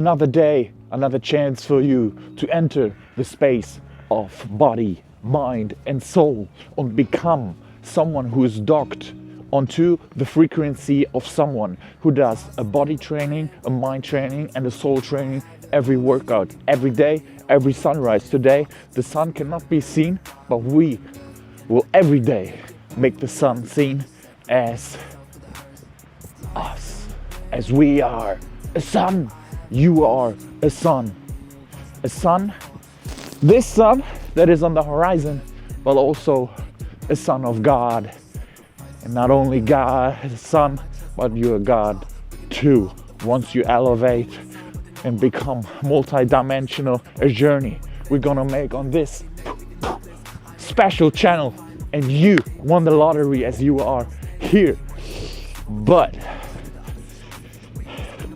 another day, another chance for you to enter the space of body, mind and soul and become someone who is docked onto the frequency of someone who does a body training, a mind training and a soul training every workout, every day, every sunrise. Today the sun cannot be seen, but we will every day make the sun seen as us, as we are a sun. You are a sun. A sun, this sun that is on the horizon, but also a son of God. And not only God, the Son, but you're God too. Once you elevate and become multi-dimensional, a journey we're gonna make on this special channel. And you won the lottery as you are here. But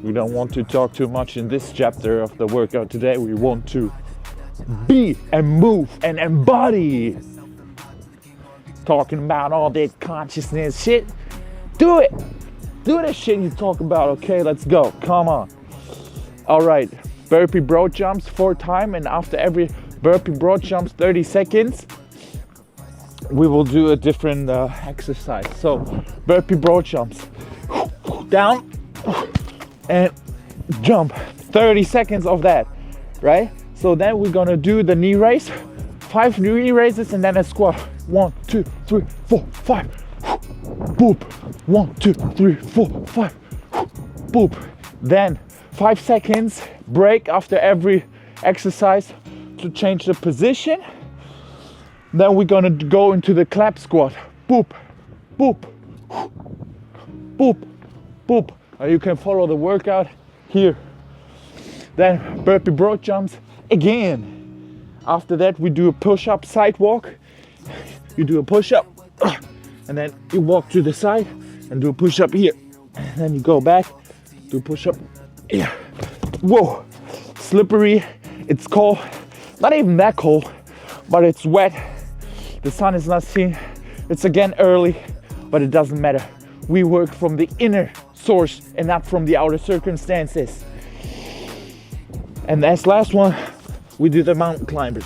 we don't want to talk too much in this chapter of the workout today. We want to be and move and embody. Talking about all that consciousness shit. Do it. Do that shit you talk about. Okay, let's go. Come on. All right. Burpee broad jumps 4 times, and after every burpee broad jumps 30 seconds, we will do a different exercise. So burpee broad jumps. Down and jump. 30 seconds of that, right? So then we're gonna do the knee raise. 5 knee raises and then a squat. 1, 2, 3, 4, 5. Boop. 1, 2, 3, 4, 5. Boop. Then 5 seconds break after every exercise to change the position. Then we're gonna go into the clap squat. Boop, boop, boop, boop. You can follow the workout here. Then burpee broad jumps again. After that we do a push-up side walk. You do a push-up and then you walk to the side and do a push-up here. And then you go back, do a push-up here. Whoa, slippery. It's cold, not even that cold, but it's wet. The sun is not seen. It's again early, but it doesn't matter. We work from the inner source and not from the outer circumstances. And as last one, we do the mountain climbers.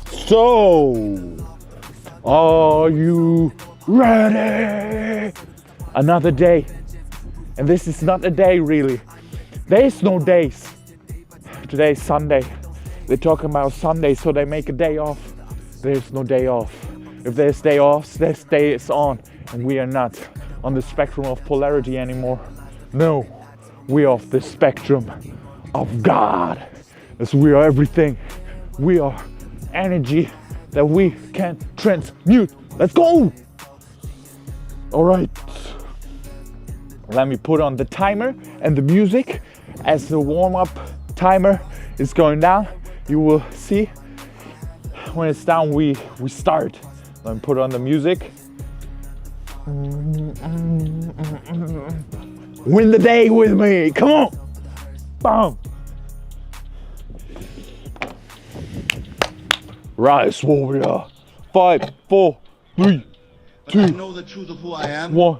So, are you ready? Another day. And this is not a day really. There is no days. Today is Sunday. They're talking about Sunday, so they make a day off. There's no day off. If there's day off, this day is on. And we are not on the spectrum of polarity anymore. No, we are off the spectrum of God. As we are everything. We are energy that we can transmute. Let's go! All right. Let me put on the timer and the music. As the warm-up timer is going down, you will see when it's down, we start. Let me put on the music. Win the day with me. Come on. Bam. Rise, warrior. 5, 4, 3, 2. I know the truth of who I am 1.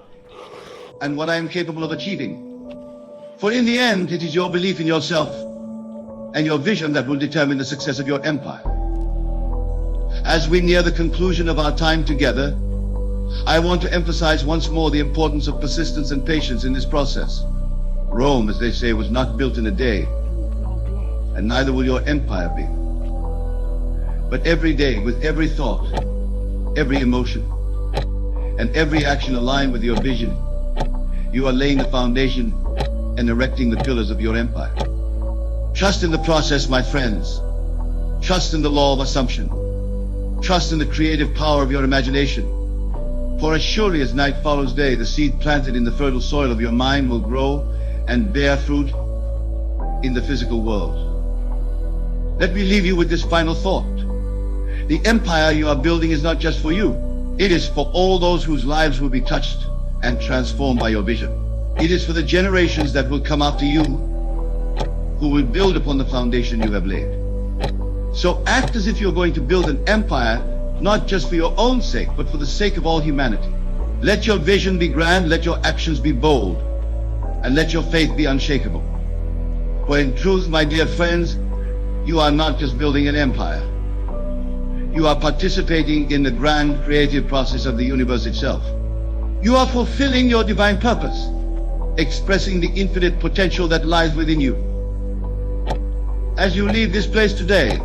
and what I am capable of achieving. For in the end, it is your belief in yourself and your vision that will determine the success of your empire. As we near the conclusion of our time together, I want to emphasize once more the importance of persistence and patience in this process. Rome, as they say, was not built in a day, and neither will your empire be. But every day, with every thought, every emotion, and every action aligned with your vision, you are laying the foundation and erecting the pillars of your empire. Trust in the process, my friends. Trust in the law of assumption. Trust in the creative power of your imagination. For as surely as night follows day, the seed planted in the fertile soil of your mind will grow and bear fruit in the physical world. Let me leave you with this final thought. The empire you are building is not just for you. It is for all those whose lives will be touched and transformed by your vision. It is for the generations that will come after you, who will build upon the foundation you have laid. So act as if you're going to build an empire, not just for your own sake, but for the sake of all humanity. Let your vision be grand, let your actions be bold, and let your faith be unshakable. For in truth, my dear friends, you are not just building an empire. You are participating in the grand creative process of the universe itself. You are fulfilling your divine purpose, expressing the infinite potential that lies within you. As you leave this place today,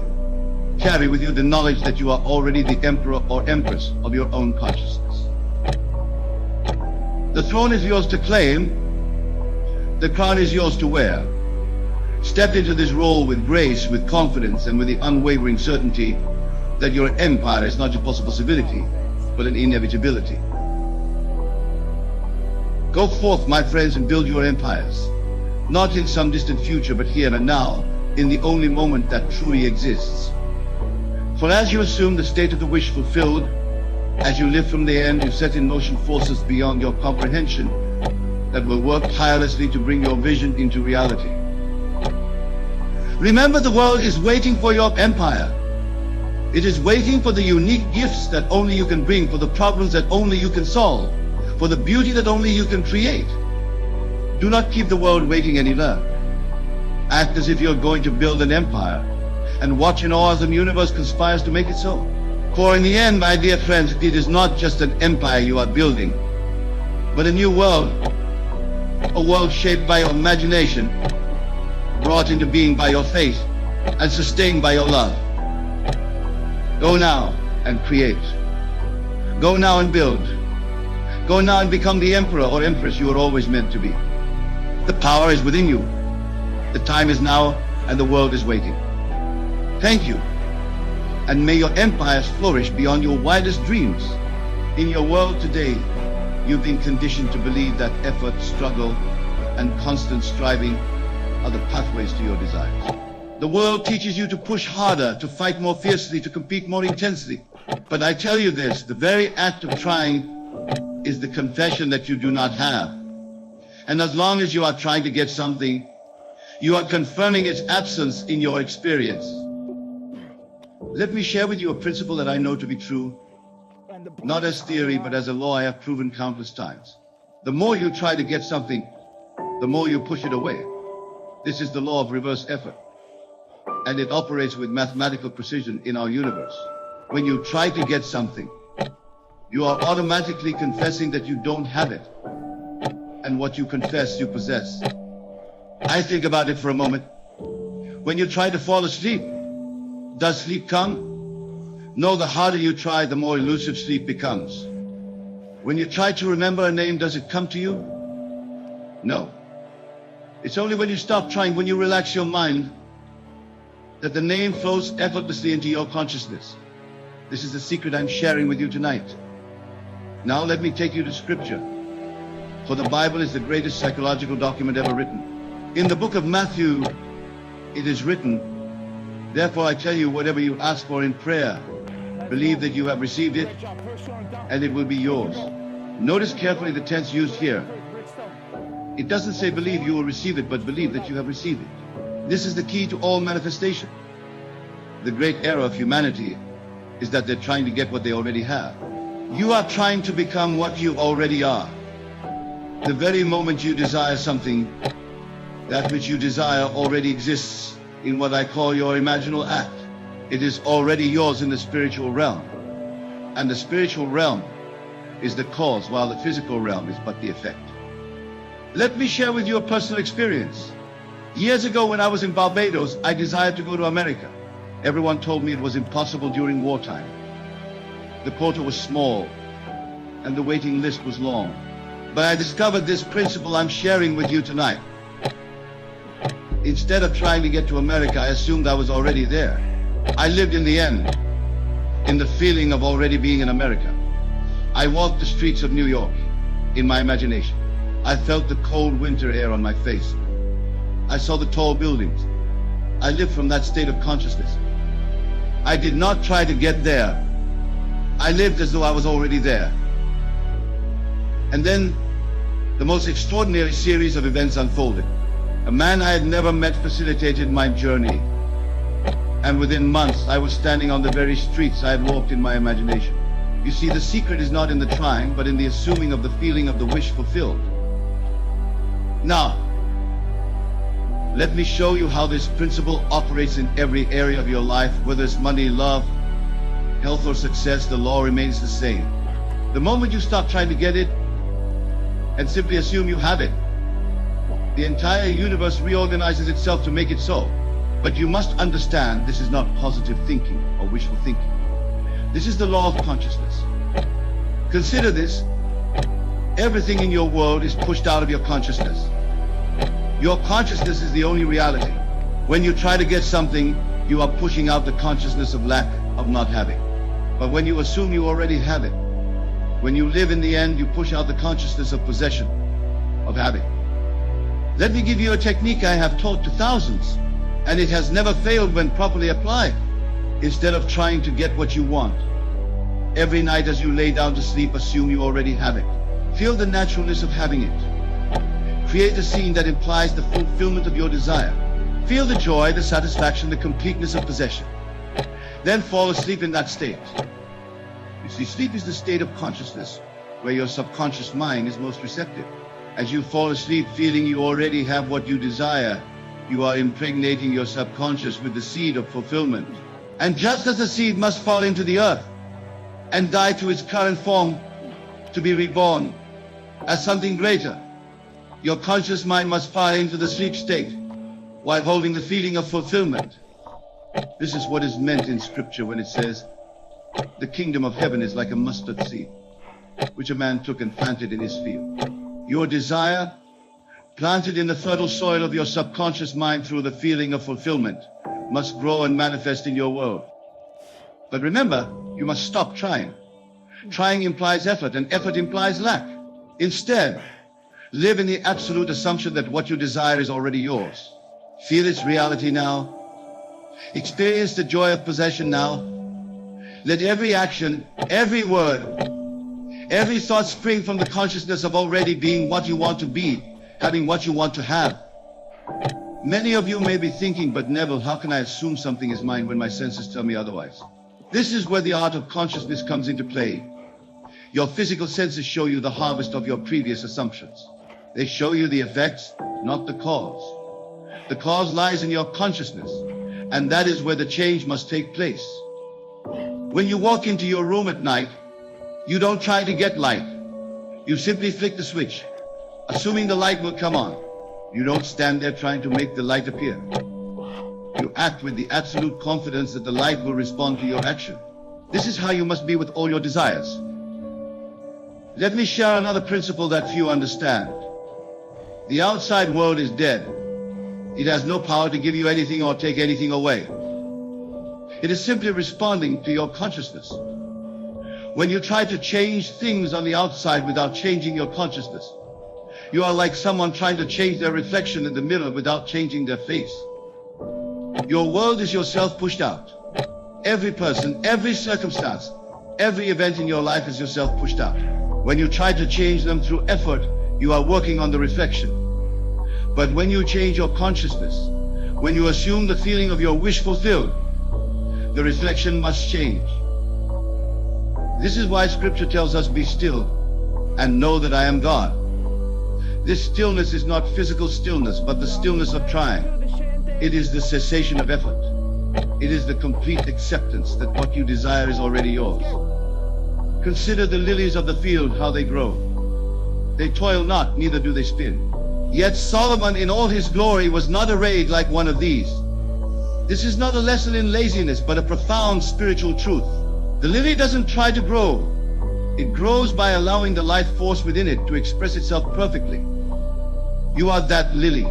carry with you the knowledge that you are already the emperor or empress of your own consciousness. The throne is yours to claim. The crown is yours to wear. Step into this role with grace, with confidence, and with the unwavering certainty that your empire is not a possibility, but an inevitability. Go forth, my friends, and build your empires, not in some distant future, but here and now, in the only moment that truly exists. For as you assume the state of the wish fulfilled, as you live from the end, you set in motion forces beyond your comprehension that will work tirelessly to bring your vision into reality. Remember, the world is waiting for your empire. It is waiting for the unique gifts that only you can bring, for the problems that only you can solve, for the beauty that only you can create. Do not keep the world waiting any longer. Act as if you're going to build an empire, and watch in awe as the universe conspires to make it so. For in the end, my dear friends, it is not just an empire you are building, but a new world, a world shaped by your imagination, brought into being by your faith, and sustained by your love. Go now and create. Go now and build. Go now and become the emperor or empress you were always meant to be. The power is within you. The time is now, and the world is waiting. Thank you, and may your empires flourish beyond your wildest dreams. In your world today, you've been conditioned to believe that effort, struggle, and constant striving are the pathways to your desires. The world teaches you to push harder, to fight more fiercely, to compete more intensely. But I tell you this, the very act of trying is the confession that you do not have. And as long as you are trying to get something, you are confirming its absence in your experience. Let me share with you a principle that I know to be true, not as theory, but as a law I have proven countless times. The more you try to get something, the more you push it away. This is the law of reverse effort, and it operates with mathematical precision in our universe. When you try to get something, you are automatically confessing that you don't have it, and what you confess you possess. I think about it for a moment. When you try to fall asleep, does sleep come? No, the harder you try, the more elusive sleep becomes. When you try to remember a name, does it come to you? No. It's only when you stop trying, when you relax your mind, that the name flows effortlessly into your consciousness. This is the secret I'm sharing with you tonight. Now let me take you to scripture. For the Bible is the greatest psychological document ever written. In the book of Matthew, it is written, "Therefore I tell you, whatever you ask for in prayer, believe that you have received it, and it will be yours." Notice carefully the tense used here. It doesn't say believe you will receive it, but believe that you have received it. This is the key to all manifestation. The great error of humanity is that they're trying to get what they already have. You are trying to become what you already are. The very moment you desire something, that which you desire already exists in what I call your imaginal act. It is already yours in the spiritual realm. And the spiritual realm is the cause, while the physical realm is but the effect. Let me share with you a personal experience. Years ago when I was in Barbados, I desired to go to America. Everyone told me it was impossible during wartime. The quota was small, and the waiting list was long. But I discovered this principle I'm sharing with you tonight. Instead of trying to get to America, I assumed I was already there. I lived in the end, in the feeling of already being in America. I walked the streets of New York in my imagination. I felt the cold winter air on my face. I saw the tall buildings. I lived from that state of consciousness. I did not try to get there. I lived as though I was already there. And then the most extraordinary series of events unfolded. A man I had never met facilitated my journey. And within months, I was standing on the very streets I had walked in my imagination. You see, the secret is not in the trying, but in the assuming of the feeling of the wish fulfilled. Now, Let me show you how this principle operates in every area of your life. Whether it's money, love, health, or success, the law remains the same. The moment you stop trying to get it and simply assume you have it, the entire universe reorganizes itself to make it so. But you must understand, this is not positive thinking or wishful thinking. This is the law of consciousness. Consider this. Everything in your world is pushed out of your consciousness. Your consciousness is the only reality. When you try to get something, you are pushing out the consciousness of lack, of not having. But when you assume you already have it, when you live in the end, you push out the consciousness of possession, of having. Let me give you a technique I have taught to thousands, and it has never failed when properly applied. Instead of trying to get what you want, every night as you lay down to sleep, assume you already have it. Feel the naturalness of having it. Create a scene that implies the fulfillment of your desire. Feel the joy, the satisfaction, the completeness of possession. Then fall asleep in that state. You see, sleep is the state of consciousness where your subconscious mind is most receptive. As you fall asleep feeling you already have what you desire, you are impregnating your subconscious with the seed of fulfillment. And just as the seed must fall into the earth and die to its current form to be reborn as something greater, your conscious mind must fly into the sleep state while holding the feeling of fulfillment. This is what is meant in scripture when it says, the kingdom of heaven is like a mustard seed, which a man took and planted in his field. Your desire, planted in the fertile soil of your subconscious mind through the feeling of fulfillment, must grow and manifest in your world. But remember, you must stop trying. Trying implies effort, and effort implies lack. Instead, live in the absolute assumption that what you desire is already yours. Feel its reality now. Experience the joy of possession now. Let every action, every word, every thought spring from the consciousness of already being what you want to be, having what you want to have. Many of you may be thinking, but Neville, how can I assume something is mine when my senses tell me otherwise? This is where the art of consciousness comes into play. Your physical senses show you the harvest of your previous assumptions. They show you the effects, not the cause. The cause lies in your consciousness, and that is where the change must take place. When you walk into your room at night, you don't try to get light. You simply flick the switch, assuming the light will come on. You don't stand there trying to make the light appear. You act with the absolute confidence that the light will respond to your action. This is how you must be with all your desires. Let me share another principle that few understand. The outside world is dead. It has no power to give you anything or take anything away. It is simply responding to your consciousness. When you try to change things on the outside without changing your consciousness, you are like someone trying to change their reflection in the mirror without changing their face. Your world is yourself pushed out. Every person, every circumstance, every event in your life is yourself pushed out. When you try to change them through effort, you are working on the reflection. But when you change your consciousness, when you assume the feeling of your wish fulfilled, the reflection must change. This is why scripture tells us, be still and know that I am God. This stillness is not physical stillness, but the stillness of trying. It is the cessation of effort. It is the complete acceptance that what you desire is already yours. Consider the lilies of the field, how they grow. They toil not, neither do they spin. Yet Solomon in all his glory was not arrayed like one of these. This is not a lesson in laziness, but a profound spiritual truth. The lily doesn't try to grow. It grows by allowing the life force within it to express itself perfectly. You are that lily.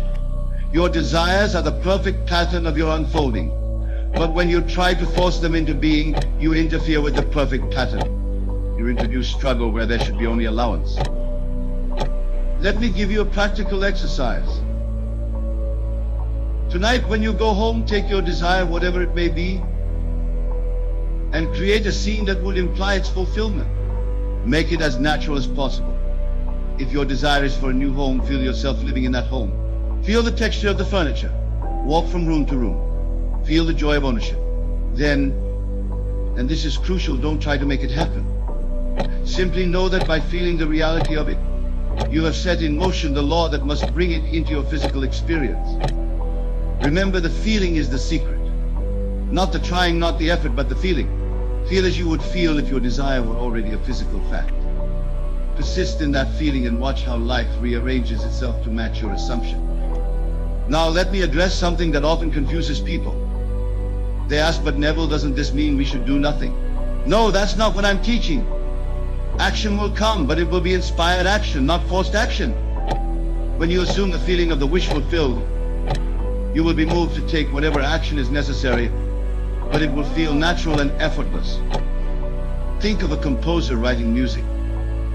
Your desires are the perfect pattern of your unfolding. But when you try to force them into being, you interfere with the perfect pattern. You introduce struggle where there should be only allowance. Let me give you a practical exercise. Tonight, when you go home, take your desire, whatever it may be, and create a scene that will imply its fulfillment. Make it as natural as possible. If your desire is for a new home, feel yourself living in that home. Feel the texture of the furniture. Walk from room to room. Feel the joy of ownership. Then, and this is crucial, don't try to make it happen. Simply know that by feeling the reality of it, you have set in motion the law that must bring it into your physical experience. Remember, the feeling is the secret. Not the trying, not the effort, but the feeling. Feel as you would feel if your desire were already a physical fact. Persist in that feeling and watch how life rearranges itself to match your assumption. Now let me address something that often confuses people. They ask, but Neville, doesn't this mean we should do nothing? No, that's not what I'm teaching. Action will come, but it will be inspired action, not forced action. When you assume the feeling of the wish fulfilled, you will be moved to take whatever action is necessary, but it will feel natural and effortless. Think of a composer writing music.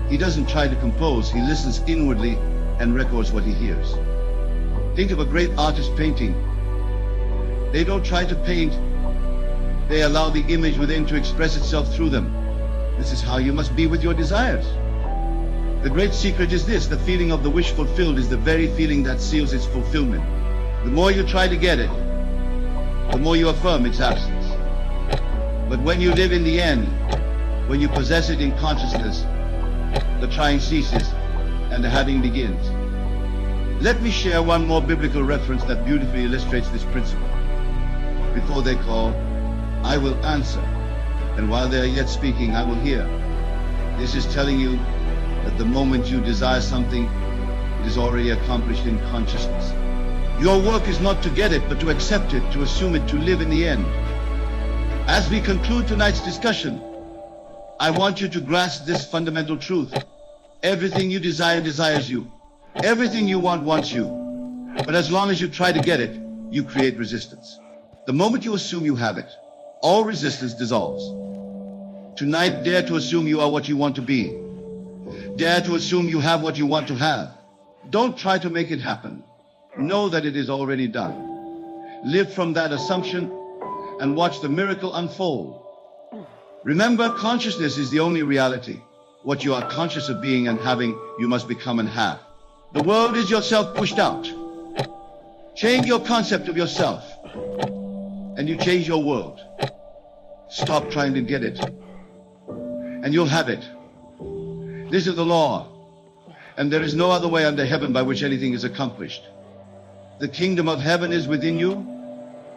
He doesn't try to compose, he listens inwardly and records what he hears. Think of a great artist painting. They don't try to paint, they allow the image within to express itself through them. This is how you must be with your desires. The great secret is this: the feeling of the wish fulfilled is the very feeling that seals its fulfillment. The more you try to get it, the more you affirm its absence. But when you live in the end, when you possess it in consciousness, the trying ceases and the having begins. Let me share one more biblical reference that beautifully illustrates this principle. Before they call, I will answer, and while they are yet speaking, I will hear. This is telling you that the moment you desire something, it is already accomplished in consciousness. Your work is not to get it, but to accept it, to assume it, to live in the end. As we conclude tonight's discussion, I want you to grasp this fundamental truth. Everything you desire desires you. Everything you want wants you. But as long as you try to get it, you create resistance. The moment you assume you have it, all resistance dissolves. Tonight, dare to assume you are what you want to be. Dare to assume you have what you want to have. Don't try to make it happen. Know that it is already done. Live from that assumption and watch the miracle unfold. Remember, consciousness is the only reality. What you are conscious of being and having, you must become and have. The world is yourself pushed out. Change your concept of yourself, and you change your world. Stop trying to get it, and you'll have it. This is the law, and there is no other way under heaven by which anything is accomplished. The kingdom of heaven is within you,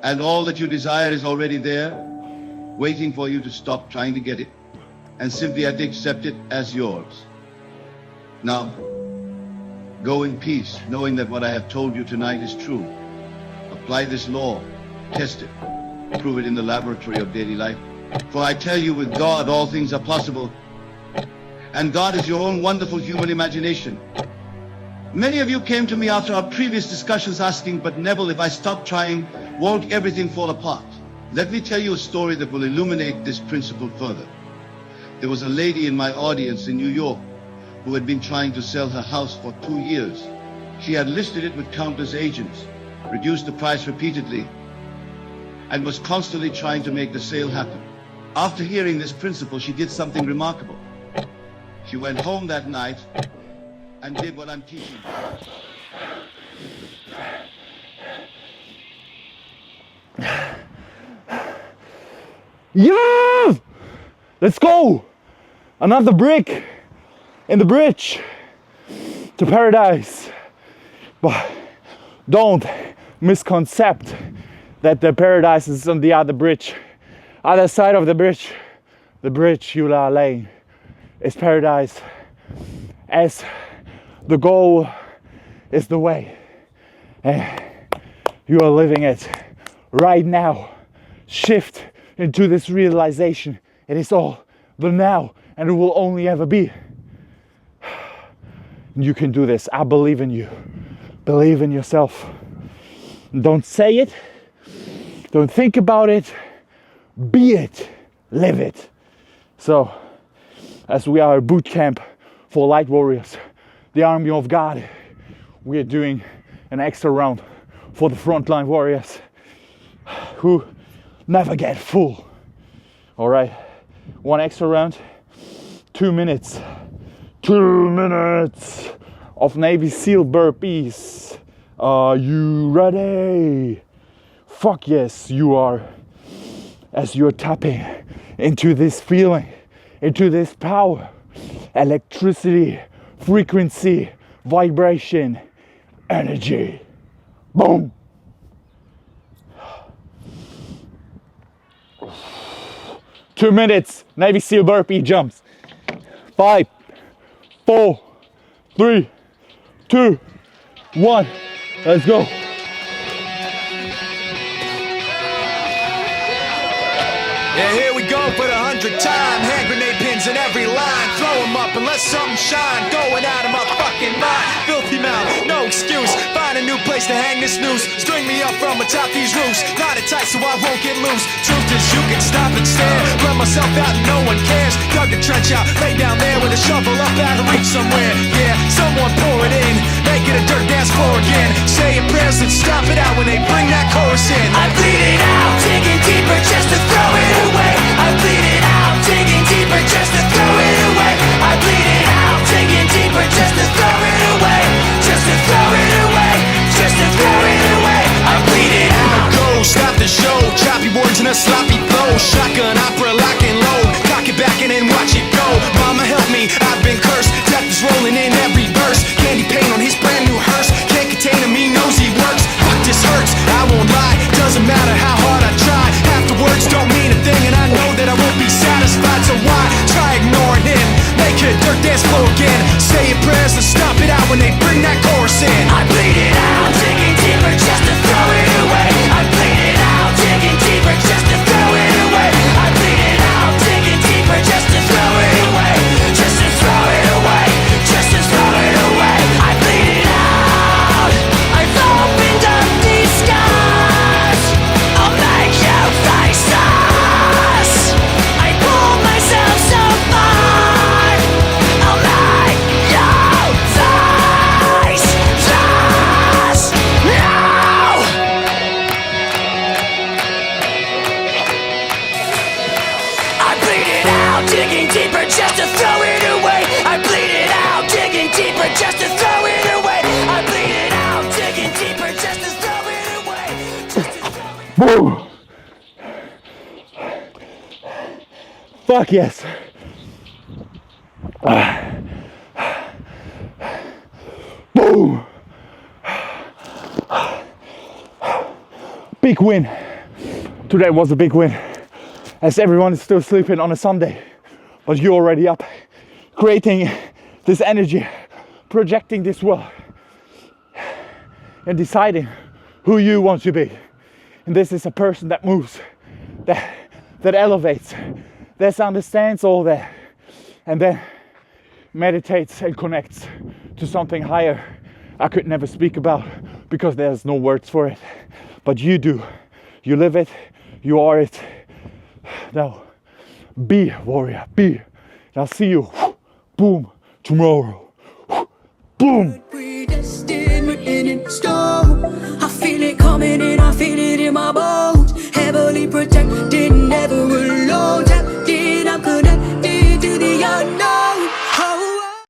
and all that you desire is already there, waiting for you to stop trying to get it, and simply accept it as yours. Now, go in peace, knowing that what I have told you tonight is true. Apply this law, test it, prove it in the laboratory of daily life. For I tell you, with God, all things are possible. And God is your own wonderful human imagination. Many of you came to me after our previous discussions asking, but Neville, if I stop trying, won't everything fall apart? Let me tell you a story that will illuminate this principle further. There was a lady in my audience in New York who had been trying to sell her house for 2 years. She had listed it with countless agents, reduced the price repeatedly, and was constantly trying to make the sale happen. After hearing this principle, she did something remarkable. She went home that night and did what I'm teaching. Yeah! Let's go! Another brick in the bridge to paradise. But don't misconcept that the paradise is on the other bridge. Other side of the bridge you are laying is paradise, as the goal is the way. And you are living it right now. Shift into this realization. It is all the now, and it will only ever be. You can do this. I believe in you. Believe in yourself. Don't say it. Don't think about it. Be it. Live it. So, as we are a boot camp for light warriors, the army of God, we are doing an extra round for the frontline warriors who never get full. All right, one extra round, 2 minutes. 2 minutes of Navy SEAL burpees. Are you ready? Fuck yes, you are. As you're tapping into this feeling, into this power, electricity, frequency, vibration, energy. Boom. 2 minutes, Navy SEAL burpee jumps. 5, 4, 3, 2, 1. Let's go. Yeah, here we go for the 100th time. Hand grenade pins in every line. Throw them up and let something shine. Going out of my fucking mind. Filthy mouth, no excuse. Find a new place to hang this noose. String me up from atop these roofs. Knot it tight so I won't get loose. Truth is you can stop and stare. Run myself out and no one cares. Dug a trench out, lay down there with a shovel up out of reach somewhere. Yeah, someone pour it in. Make it a dirt dance floor again. Saying prayers and stop it out when they bring that chorus in. I bleed it out, digging deeper just to throw it away. I bleed it out, digging deeper just to throw it away. I bleed it out, digging deeper just to throw it away. Just to throw it away. Just to throw it away. I bleed it out. Go, stop the show. Choppy words in a sloppy flow. Shotgun opera, lock and load. Cock it back and then watch it go. Mama help me, I've been cursed. Death is rolling in every verse. Candy paint on his brand new hearse. Can't contain him, he knows he works. Fuck, this hurts, I won't lie. Doesn't matter how hard I try. Half the words don't mean a thing, and I know that I won't be satisfied. So why try ignoring him? Make it dirt dance floor again. Say your prayers and stomp it out when they bring that chorus in. I bleed it out, digging deeper just to throw it away. I bleed it out, digging deeper just to throw it away. I bleed it out, digging deeper just to throw it away. Just to throw it away. Just to throw it away. I bleed it out. I've opened up these skies. I'll make you face us. I pull myself so far. I'll make you face us. No! I bleed it out, digging deeper just to throw it away. I bleed it out, digging deeper just to throw it away. I bleed it out, digging deeper just to throw it away. Just to throw it Woo! Fuck yes. Boom. Big win. Today was a big win. As everyone is still sleeping on a Sunday, but you're already up, creating this energy, projecting this world, and deciding who you want to be. And this is a person that moves, that elevates, that understands all that, and then meditates and connects to something higher I could never speak about because there's no words for it. But you do. You live it, you are it. Now, be warrior, be. And I'll see you, boom, tomorrow. Boom! Predestined, written in stone. I feel it coming in, I feel it in my bones. Heavily protected.